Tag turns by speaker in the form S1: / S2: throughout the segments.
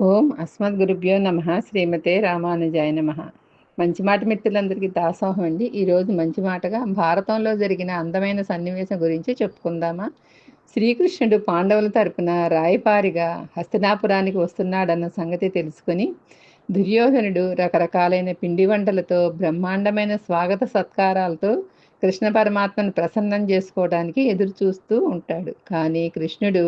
S1: ఓం అస్మద్గురుభ్యో నమ శ్రీమతే రామానుజాయ నమ. మంచి మాట మిత్రులందరికీ దాసోహం అండి. ఈరోజు మంచి మాటగా భారతంలో జరిగిన అందమైన సన్నివేశం గురించి చెప్పుకుందామా. శ్రీకృష్ణుడు పాండవుల తరపున రాయపారిగా హస్తినాపురానికి వస్తున్నాడన్న సంగతి తెలుసుకొని దుర్యోధనుడు రకరకాలైన పిండి వంటలతో బ్రహ్మాండమైన స్వాగత సత్కారాలతో కృష్ణ పరమాత్మను ప్రసన్నం చేసుకోవడానికి ఎదురు చూస్తూ ఉంటాడు. కానీ కృష్ణుడు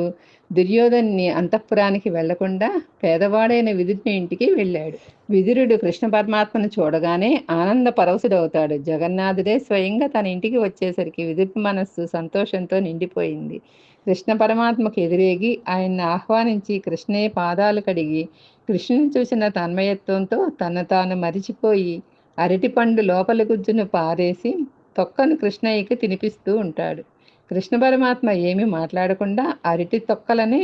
S1: దుర్యోధన్ని అంతఃపురానికి వెళ్లకుండా పేదవాడైన విదురుని ఇంటికి వెళ్ళాడు. విదురుడు కృష్ణ పరమాత్మను చూడగానే ఆనంద పరవశుడవుతాడు. జగన్నాథుడే స్వయంగా తన ఇంటికి వచ్చేసరికి విదురు మనస్సు సంతోషంతో నిండిపోయింది. కృష్ణ పరమాత్మకు ఎదురేగి ఆయన్ని ఆహ్వానించి కృష్ణయ్య పాదాలు కడిగి కృష్ణుని చూసిన తన్మయత్వంతో తను తాను మరిచిపోయి అరటిపండు లోపలి గుజ్జును పారేసి తొక్కను కృష్ణయ్యకి తినిపిస్తూ ఉంటాడు. కృష్ణ పరమాత్మ ఏమీ మాట్లాడకుండా అరటి తొక్కలనే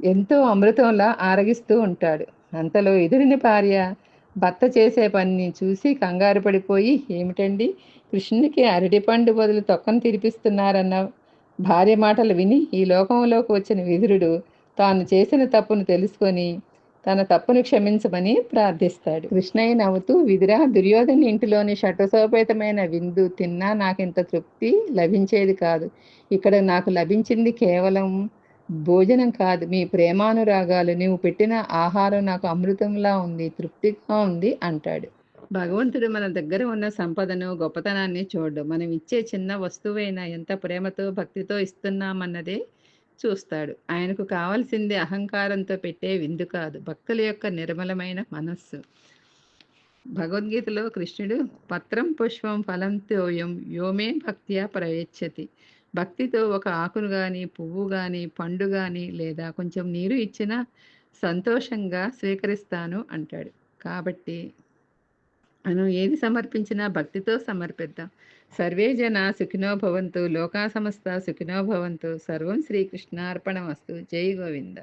S1: ఎంతో అమృతంలా ఆరగిస్తూ ఉంటాడు. అంతలో ఎదురిని భార్య భర్త చేసే పనిని చూసి కంగారు పడిపోయి, ఏమిటండి, కృష్ణునికి అరటిపండు బదులు తొక్కను తినిపిస్తున్నారన్న భార్య మాటలు విని ఈ లోకంలోకి వచ్చిన విదురుడు తాను చేసిన తప్పును తెలుసుకొని తన తప్పును క్షమించమని ప్రార్థిస్తాడు. కృష్ణయ్య నవ్వుతూ, విదురా, దుర్యోధని ఇంటిలోని షటసోపేతమైన విందు తిన్నా నాకింత తృప్తి లభించేది కాదు. ఇక్కడ నాకు లభించింది కేవలం భోజనం కాదు, మీ ప్రేమానురాగాలు. నీవు పెట్టిన ఆహారం నాకు అమృతంలా ఉంది, తృప్తిగా ఉంది అంటాడు. భగవంతుడు మన దగ్గర ఉన్న సంపదను గొప్పతనాన్ని చూడడు. మనం ఇచ్చే చిన్న వస్తువైనా ఎంత ప్రేమతో భక్తితో ఇస్తున్నామన్నదే చూస్తాడు. ఆయనకు కావాల్సింది అహంకారంతో పెట్టే విందు కాదు, భక్తుల యొక్క నిర్మలమైన మనస్సు. భగవద్గీతలో కృష్ణుడు పత్రం పుష్పం ఫలం తోయం యోమే భక్త్యా ప్రయచ్చతి. భక్తితో ఒక ఆకును కానీ, పువ్వు కానీ, పండు కానీ లేదా కొంచెం నీరు ఇచ్చినా సంతోషంగా స్వీకరిస్తాను అంటాడు. కాబట్టి మనం ఏది సమర్పించినా భక్తితో సమర్పిద్దాం. సర్వే జన సుఖినో భవంతు, లోకా సమస్త సుఖినో భవంతు. సర్వం శ్రీకృష్ణార్పణమస్తు. జై గోవింద.